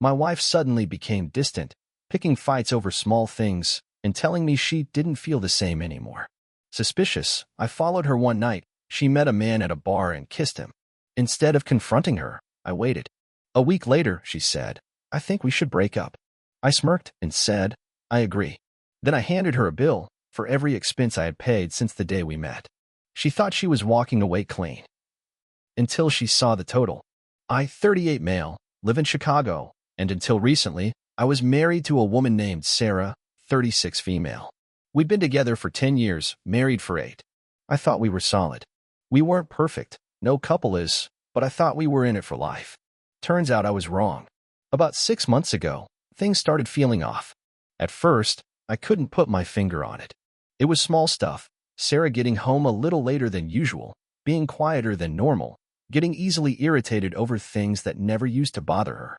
My wife suddenly became distant, picking fights over small things and telling me she didn't feel the same anymore. Suspicious, I followed her one night. She met a man at a bar and kissed him. Instead of confronting her, I waited. A week later, she said, "I think we should break up." I smirked and said, "I agree." Then I handed her a bill for every expense I had paid since the day we met. She thought she was walking away clean. Until she saw the total. I, 38 male, live in Chicago, and until recently, I was married to a woman named Sarah, 36 female. We'd been together for 10 years, married for 8. I thought we were solid. We weren't perfect, no couple is, but I thought we were in it for life. Turns out I was wrong. About 6 months ago, things started feeling off. At first, I couldn't put my finger on it. It was small stuff, Sarah getting home a little later than usual, being quieter than normal, getting easily irritated over things that never used to bother her.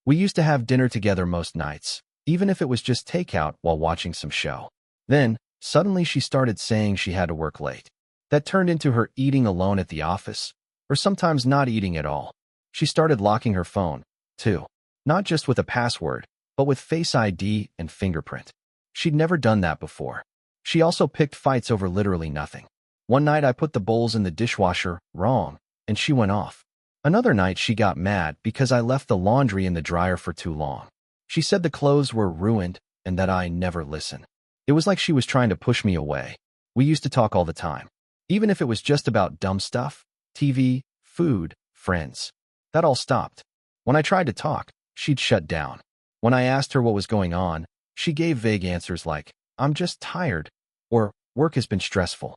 We used to have dinner together most nights, even if it was just takeout while watching some show. Then, suddenly she started saying she had to work late. That turned into her eating alone at the office, or sometimes not eating at all. She started locking her phone, too. Not just with a password, but with Face ID and fingerprint. She'd never done that before. She also picked fights over literally nothing. One night I put the bowls in the dishwasher wrong, and she went off. Another night she got mad because I left the laundry in the dryer for too long. She said the clothes were ruined and that I never listen. It was like she was trying to push me away. We used to talk all the time. Even if it was just about dumb stuff, TV, food, friends. That all stopped. When I tried to talk, she'd shut down. When I asked her what was going on, she gave vague answers like, "I'm just tired," or "Work has been stressful."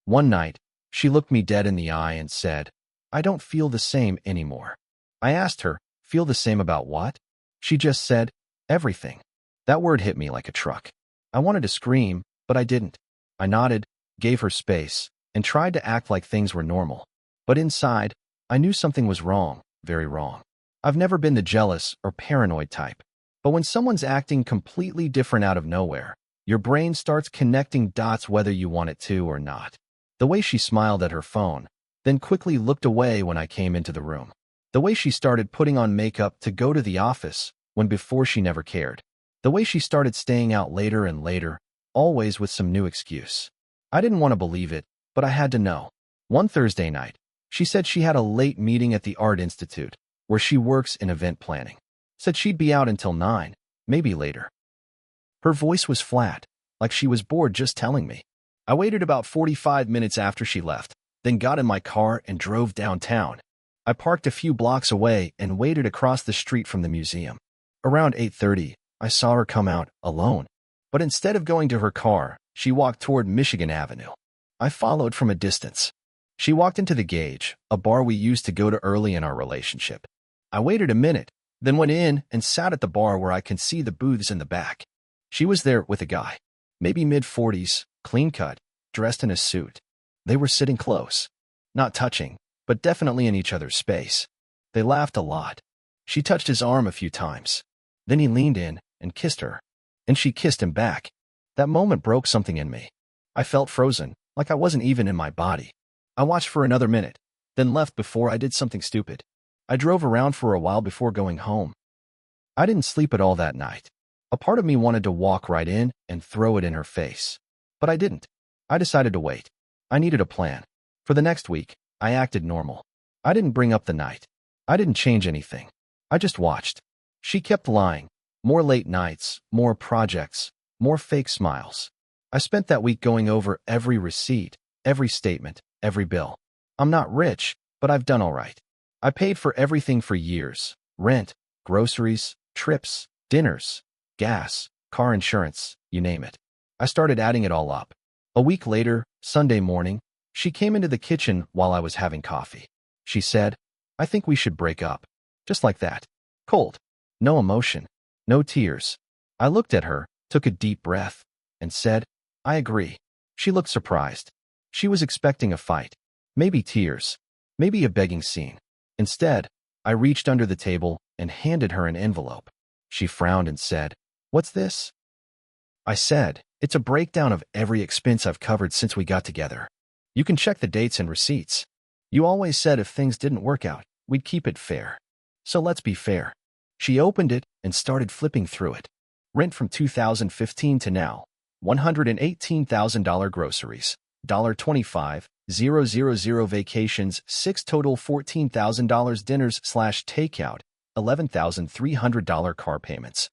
One night, she looked me dead in the eye and said, "I don't feel the same anymore." I asked her, "Feel the same about what?" She just said, "Everything." That word hit me like a truck. I wanted to scream, but I didn't. I nodded, gave her space, and tried to act like things were normal. But inside, I knew something was wrong, very wrong. I've never been the jealous or paranoid type. But when someone's acting completely different out of nowhere, your brain starts connecting dots whether you want it to or not. The way she smiled at her phone, then quickly looked away when I came into the room. The way she started putting on makeup to go to the office when before she never cared. The way she started staying out later and later, always with some new excuse. I didn't want to believe it, but I had to know. One Thursday night, she said she had a late meeting at the Art Institute, where she works in event planning. Said she'd be out until 9, maybe later. Her voice was flat, like she was bored just telling me. I waited about 45 minutes after she left, then got in my car and drove downtown. I parked a few blocks away and waited across the street from the museum. Around 8:30, I saw her come out, alone. But instead of going to her car, she walked toward Michigan Avenue. I followed from a distance. She walked into the Gauge, a bar we used to go to early in our relationship. I waited a minute, then went in and sat at the bar where I could see the booths in the back. She was there with a guy, maybe mid-40s, clean-cut, dressed in a suit. They were sitting close, not touching, but definitely in each other's space. They laughed a lot. She touched his arm a few times. Then he leaned in and kissed her, and she kissed him back. That moment broke something in me. I felt frozen, like I wasn't even in my body. I watched for another minute, then left before I did something stupid. I drove around for a while before going home. I didn't sleep at all that night. A part of me wanted to walk right in and throw it in her face. But I didn't. I decided to wait. I needed a plan. For the next week, I acted normal. I didn't bring up the night. I didn't change anything. I just watched. She kept lying. More late nights, more projects, more fake smiles. I spent that week going over every receipt, every statement, every bill. I'm not rich, but I've done all right. I paid for everything for years: rent, groceries, trips, dinners, gas, car insurance, you name it. I started adding it all up. A week later, Sunday morning, she came into the kitchen while I was having coffee. She said, "I think we should break up." Just like that. Cold. No emotion. No tears. I looked at her, took a deep breath, and said, "I agree." She looked surprised. She was expecting a fight. Maybe tears. Maybe a begging scene. Instead, I reached under the table and handed her an envelope. She frowned and said, "What's this?" I said, "It's a breakdown of every expense I've covered since we got together. You can check the dates and receipts. You always said if things didn't work out, we'd keep it fair. So let's be fair." She opened it and started flipping through it. Rent from 2015 to now. $118,000 groceries. $25,000 vacations. 6 total $14,000 dinners/takeout. $11,300 car payments.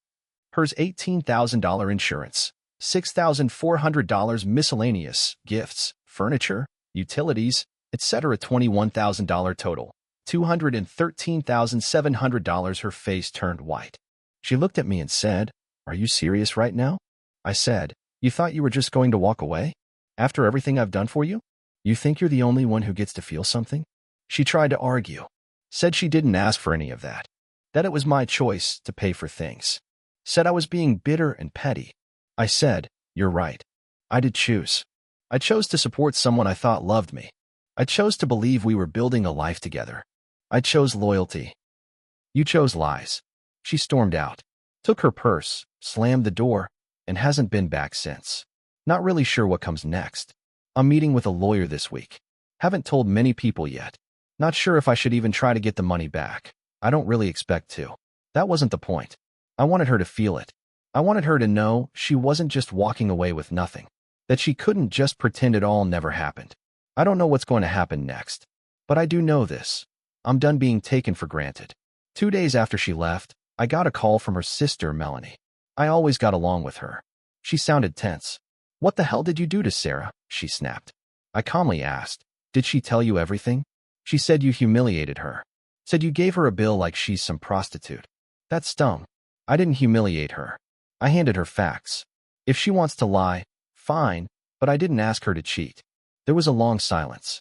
Hers $18,000 insurance. $6,400 miscellaneous, gifts, furniture, utilities, etc. $21,000 total. $213,700. Her face turned white. She looked at me and said, "Are you serious right now?" I said, "You thought you were just going to walk away? After everything I've done for you? You think you're the only one who gets to feel something?" She tried to argue. Said she didn't ask for any of that. That it was my choice to pay for things. Said I was being bitter and petty. I said, "You're right. I did choose. I chose to support someone I thought loved me. I chose to believe we were building a life together. I chose loyalty. You chose lies." She stormed out, took her purse, slammed the door, and hasn't been back since. Not really sure what comes next. I'm meeting with a lawyer this week. Haven't told many people yet. Not sure if I should even try to get the money back. I don't really expect to. That wasn't the point. I wanted her to feel it. I wanted her to know she wasn't just walking away with nothing. That she couldn't just pretend it all never happened. I don't know what's going to happen next. But I do know this. I'm done being taken for granted. 2 days after she left, I got a call from her sister, Melanie. I always got along with her. She sounded tense. "What the hell did you do to Sarah?" she snapped. I calmly asked, "Did she tell you everything?" She said you humiliated her. Said you gave her a bill like she's some prostitute. That stung. I didn't humiliate her. I handed her facts. If she wants to lie, fine, but I didn't ask her to cheat. There was a long silence.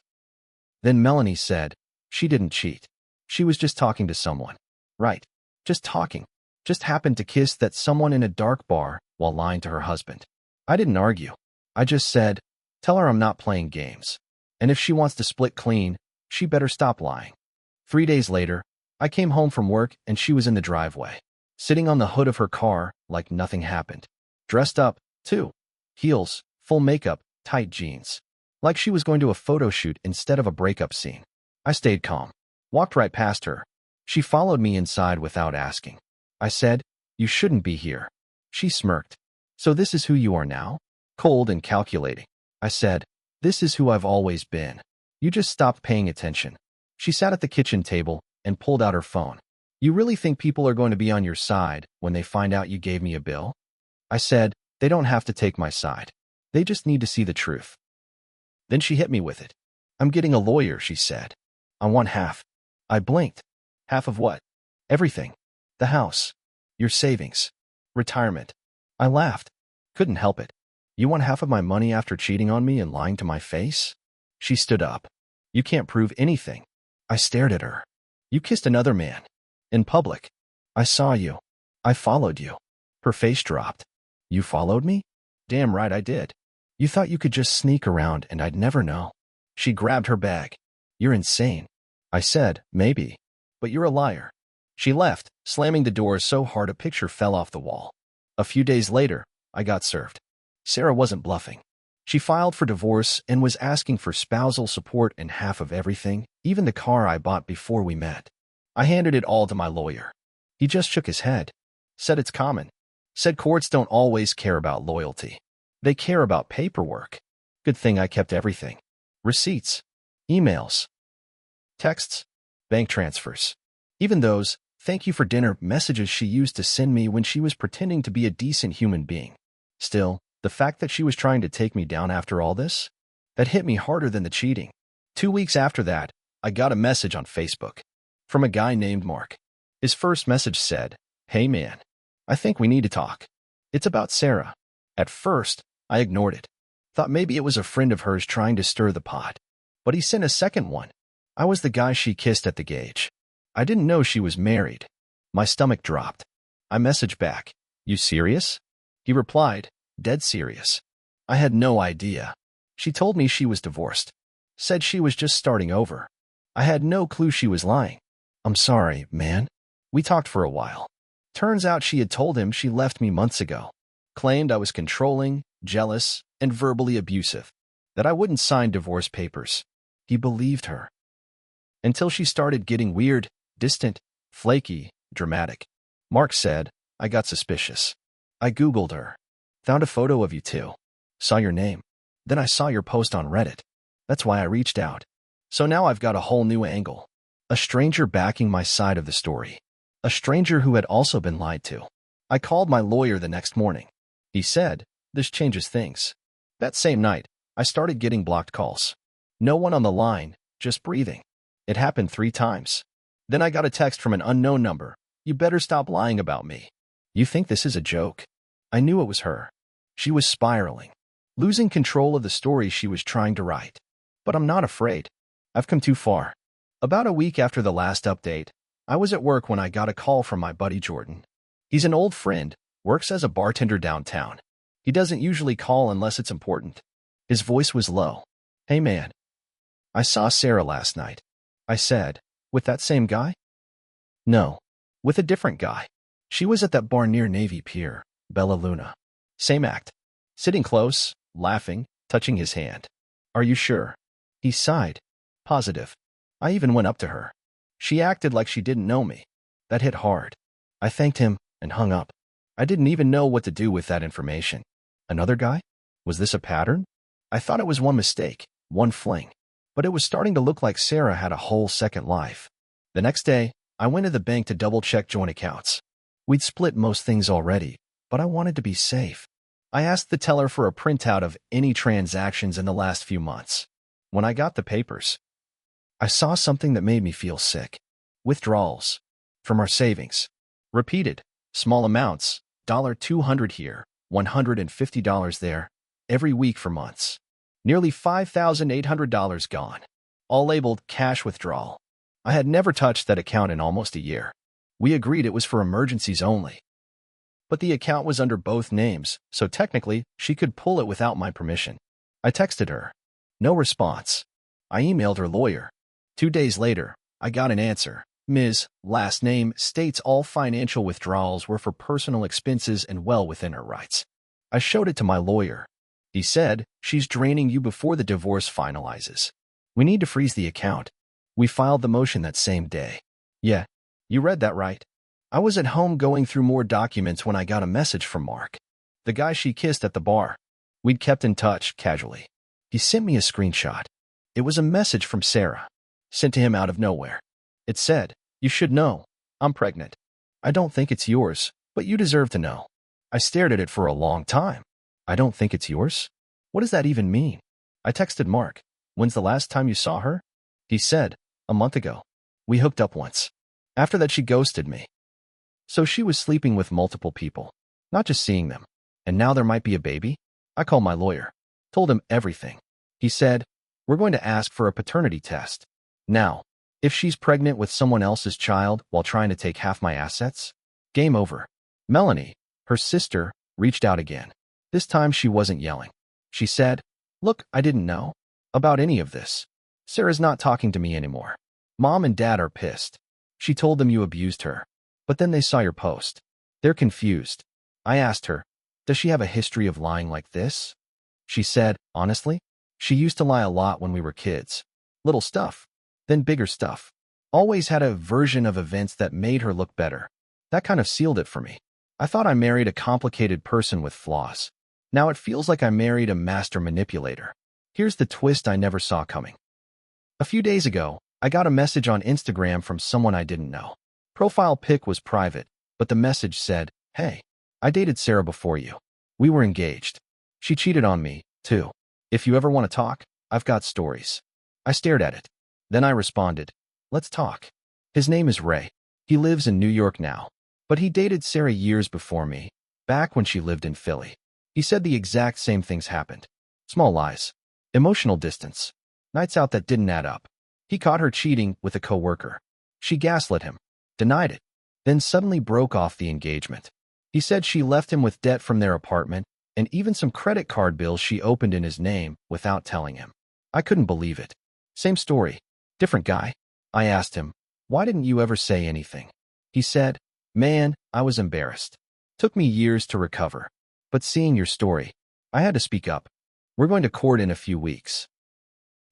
Then Melanie said, "She didn't cheat. She was just talking to someone." Right. Just talking. Just happened to kiss that someone in a dark bar while lying to her husband. I didn't argue. I just said, "Tell her I'm not playing games. And if she wants to split clean, she better stop lying." 3 days later, I came home from work and she was in the driveway, sitting on the hood of her car like nothing happened. Dressed up, too. Heels, full makeup, tight jeans. Like she was going to a photo shoot instead of a breakup scene. I stayed calm. Walked right past her. She followed me inside without asking. I said, "You shouldn't be here." She smirked. "So this is who you are now?" Cold and calculating. I said, "This is who I've always been. You just stopped paying attention." She sat at the kitchen table and pulled out her phone. "You really think people are going to be on your side when they find out you gave me a bill?" I said, "They don't have to take my side. They just need to see the truth." Then she hit me with it. "I'm getting a lawyer," she said. "I want half." I blinked. "Half of what?" "Everything. The house. Your savings. Retirement." I laughed. Couldn't help it. "You want half of my money after cheating on me and lying to my face?" She stood up. "You can't prove anything." I stared at her. "You kissed another man. In public. I saw you. I followed you." Her face dropped. "You followed me?" "Damn right I did. You thought you could just sneak around and I'd never know." She grabbed her bag. "You're insane." I said, "Maybe. But you're a liar." She left, slamming the door so hard a picture fell off the wall. A few days later, I got served. Sarah wasn't bluffing. She filed for divorce and was asking for spousal support and half of everything, even the car I bought before we met. I handed it all to my lawyer. He just shook his head. Said it's common. Said courts don't always care about loyalty. They care about paperwork. Good thing I kept everything. Receipts. Emails. Texts. Bank transfers. Even those "thank you for dinner" messages she used to send me when she was pretending to be a decent human being. Still, the fact that she was trying to take me down after all this? That hit me harder than the cheating. 2 weeks after that, I got a message on Facebook from a guy named Mark. His first message said, "Hey man, I think we need to talk. It's about Sarah." At first, I ignored it. Thought maybe it was a friend of hers trying to stir the pot. But he sent a second one. I was the guy she kissed at the gauge. I didn't know she was married. My stomach dropped. I messaged back, "You serious?" He replied, "Dead serious." I had no idea. She told me she was divorced. Said she was just starting over. I had no clue she was lying. "I'm sorry, man." We talked for a while. Turns out she had told him she left me months ago. Claimed I was controlling, jealous, and verbally abusive. That I wouldn't sign divorce papers. He believed her. Until she started getting weird, distant, flaky, dramatic. Mark said. I got suspicious. I Googled her. Found a photo of you two. Saw your name. Then I saw your post on Reddit. That's why I reached out. So now I've got a whole new angle. A stranger backing my side of the story. A stranger who had also been lied to. I called my lawyer the next morning. He said, this changes things. That same night, I started getting blocked calls. No one on the line, just breathing. It happened 3 times. Then I got a text from an unknown number. You better stop lying about me. You think this is a joke? I knew it was her. She was spiraling, losing control of the story she was trying to write. But I'm not afraid. I've come too far. About a week after the last update, I was at work when I got a call from my buddy Jordan. He's an old friend, works as a bartender downtown. He doesn't usually call unless it's important. His voice was low. Hey man. I saw Sarah last night. I said, with that same guy? No, with a different guy. She was at that bar near Navy Pier, Bella Luna. Same act. Sitting close, laughing, touching his hand. Are you sure? He sighed. Positive. I even went up to her. She acted like she didn't know me. That hit hard. I thanked him and hung up. I didn't even know what to do with that information. Another guy? Was this a pattern? I thought it was one mistake, one fling. But it was starting to look like Sarah had a whole second life. The next day, I went to the bank to double-check joint accounts. We'd split most things already, but I wanted to be safe. I asked the teller for a printout of any transactions in the last few months. When I got the papers, I saw something that made me feel sick. Withdrawals from our savings. Repeated, small amounts, $200 here, $150 there, every week for months. Nearly $5,800 gone. All labeled cash withdrawal. I had never touched that account in almost a year. We agreed it was for emergencies only. But the account was under both names, so technically, she could pull it without my permission. I texted her. No response. I emailed her lawyer. 2 days later, I got an answer. Ms. Last name states all financial withdrawals were for personal expenses and well within her rights. I showed it to my lawyer. He said, she's draining you before the divorce finalizes. We need to freeze the account. We filed the motion that same day. Yeah, you read that right. I was at home going through more documents when I got a message from Mark, the guy she kissed at the bar. We'd kept in touch casually. He sent me a screenshot. It was a message from Sarah, sent to him out of nowhere. It said, you should know, I'm pregnant. I don't think it's yours, but you deserve to know. I stared at it for a long time. I don't think it's yours? What does that even mean? I texted Mark. When's the last time you saw her? He said, a month ago. We hooked up once. After that, she ghosted me. So she was sleeping with multiple people, not just seeing them. And now there might be a baby? I called my lawyer, told him everything. He said, we're going to ask for a paternity test. Now, if she's pregnant with someone else's child while trying to take half my assets, game over. Melanie, her sister, reached out again. This time she wasn't yelling. She said, look, I didn't know about any of this. Sarah's not talking to me anymore. Mom and Dad are pissed. She told them you abused her. But then they saw your post. They're confused. I asked her, does she have a history of lying like this? She said, honestly, she used to lie a lot when we were kids. Little stuff, then bigger stuff. Always had a version of events that made her look better. That kind of sealed it for me. I thought I married a complicated person with flaws. Now it feels like I married a master manipulator. Here's the twist I never saw coming. A few days ago, I got a message on Instagram from someone I didn't know. Profile pic was private, but the message said, hey, I dated Sarah before you. We were engaged. She cheated on me, too. If you ever want to talk, I've got stories. I stared at it. Then I responded, let's talk. His name is Ray. He lives in New York now. But he dated Sarah years before me, back when she lived in Philly. He said the exact same things happened. Small lies. Emotional distance. Nights out that didn't add up. He caught her cheating with a coworker. She gaslit him, denied it, then suddenly broke off the engagement. He said she left him with debt from their apartment and even some credit card bills she opened in his name without telling him. I couldn't believe it. Same story. Different guy. I asked him, why didn't you ever say anything? He said, man, I was embarrassed. Took me years to recover. But seeing your story, I had to speak up. We're going to court in a few weeks.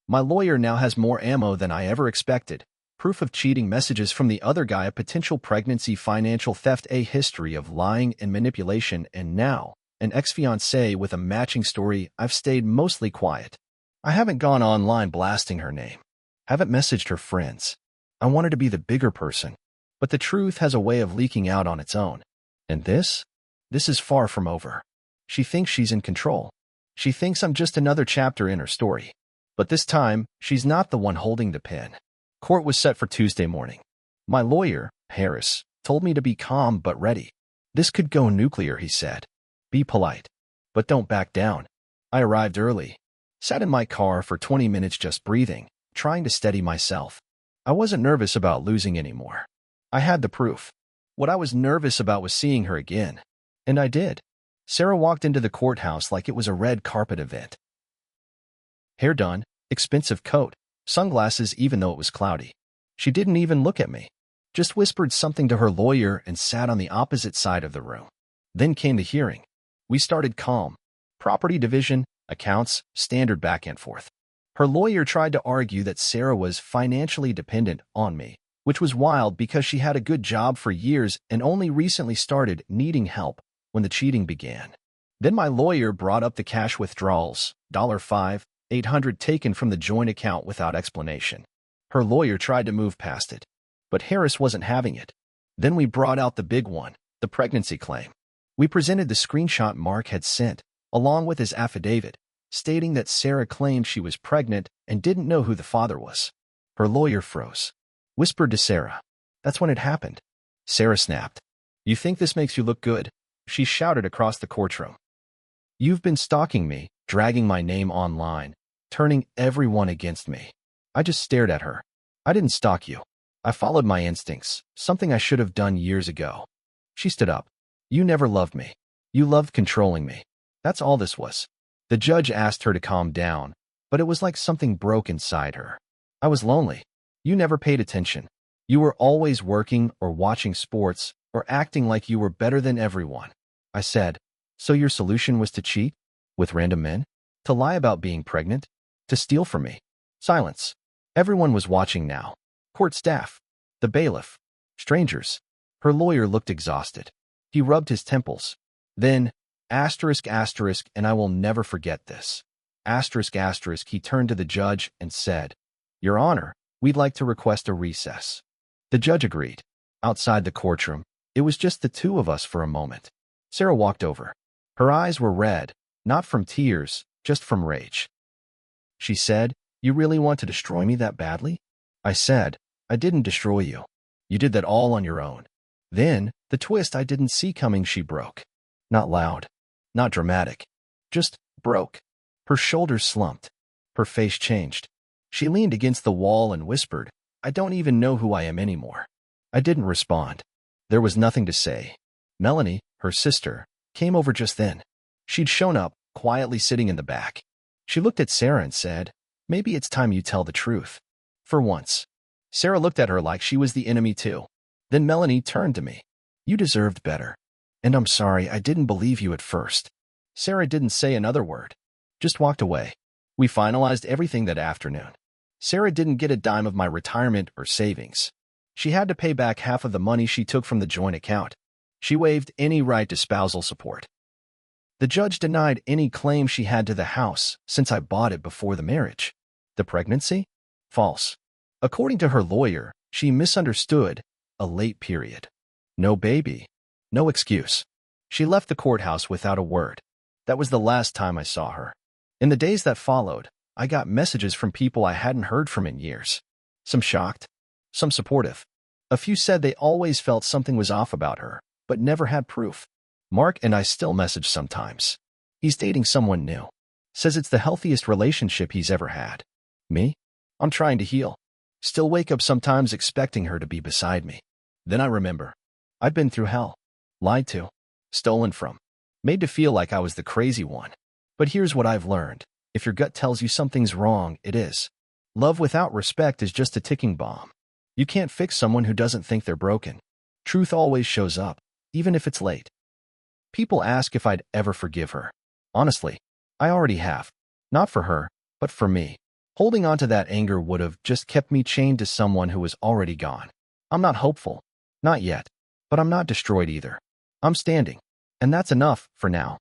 My lawyer now has more ammo than I ever expected. proof of cheating, messages from the other guy, a potential pregnancy, financial theft, a history of lying and manipulation, and now an ex-fiancé with a matching story. I've stayed mostly quiet. I haven't gone online blasting her name. Haven't messaged her friends. I wanted to be the bigger person, but the truth has a way of leaking out on its own. And this is far from over. She thinks she's in control. She thinks I'm just another chapter in her story. But this time, she's not the one holding the pen. Court was set for Tuesday morning. My lawyer, Harris, told me to be calm but ready. This could go nuclear, he said. Be polite, but don't back down. I arrived early. Sat in my car for 20 minutes just breathing, trying to steady myself. I wasn't nervous about losing anymore. I had the proof. What I was nervous about was seeing her again. And I did. Sarah walked into the courthouse like it was a red carpet event. Hair done, expensive coat, sunglasses even though it was cloudy. She didn't even look at me. Just whispered something to her lawyer and sat on the opposite side of the room. Then came the hearing. We started calm. Property division, accounts, standard back and forth. Her lawyer tried to argue that Sarah was financially dependent on me, which was wild because she had a good job for years and only recently started needing help when the cheating began. Then my lawyer brought up the cash withdrawals, $5,800 taken from the joint account without explanation. Her lawyer tried to move past it, but Harris wasn't having it. Then we brought out the big one, the pregnancy claim. We presented the screenshot Mark had sent, along with his affidavit, stating that Sarah claimed she was pregnant and didn't know who the father was. Her lawyer froze. Whispered to Sarah. That's when it happened. Sarah snapped. You think this makes you look good? She shouted across the courtroom. You've been stalking me, dragging my name online, turning everyone against me. I just stared at her. I didn't stalk you. I followed my instincts, something I should have done years ago. She stood up. You never loved me. You loved controlling me. That's all this was. The judge asked her to calm down, but it was like something broke inside her. I was lonely. You never paid attention. You were always working or watching sports or acting like you were better than everyone. I said, so your solution was to cheat? With random men? To lie about being pregnant? To steal from me? Silence. Everyone was watching now. Court staff. The bailiff. Strangers. Her lawyer looked exhausted. He rubbed his temples. Then, asterisk, and I will never forget this. Asterisk, he turned to the judge and said, Your Honor, we'd like to request a recess. The judge agreed. Outside the courtroom, it was just the two of us for a moment. Sarah walked over. Her eyes were red, not from tears, just from rage. She said, You really want to destroy me that badly? I said, I didn't destroy you. You did that all on your own. Then, the twist I didn't see coming, she broke. Not loud. Not dramatic. Just broke. Her shoulders slumped. Her face changed. She leaned against the wall and whispered, I don't even know who I am anymore. I didn't respond. There was nothing to say. Melanie, her sister, came over just then. She'd shown up, quietly sitting in the back. She looked at Sarah and said, Maybe it's time you tell the truth. For once. Sarah looked at her like she was the enemy too. Then Melanie turned to me. You deserved better. And I'm sorry I didn't believe you at first. Sarah didn't say another word. Just walked away. We finalized everything that afternoon. Sarah didn't get a dime of my retirement or savings. She had to pay back half of the money she took from the joint account. She waived any right to spousal support. The judge denied any claim she had to the house since I bought it before the marriage. The pregnancy? False. According to her lawyer, she misunderstood a late period. No baby. No excuse. She left the courthouse without a word. That was the last time I saw her. In the days that followed, I got messages from people I hadn't heard from in years. Some shocked, some supportive. A few said they always felt something was off about her, but never had proof. Mark and I still message sometimes. He's dating someone new. Says it's the healthiest relationship he's ever had. Me? I'm trying to heal. Still wake up sometimes expecting her to be beside me. Then I remember. I'd been through hell. Lied to. Stolen from. Made to feel like I was the crazy one. But here's what I've learned. If your gut tells you something's wrong, it is. Love without respect is just a ticking bomb. You can't fix someone who doesn't think they're broken. Truth always shows up, even if it's late. People ask if I'd ever forgive her. Honestly, I already have. Not for her, but for me. Holding on to that anger would have just kept me chained to someone who was already gone. I'm not hopeful. Not yet. But I'm not destroyed either. I'm standing. And that's enough for now.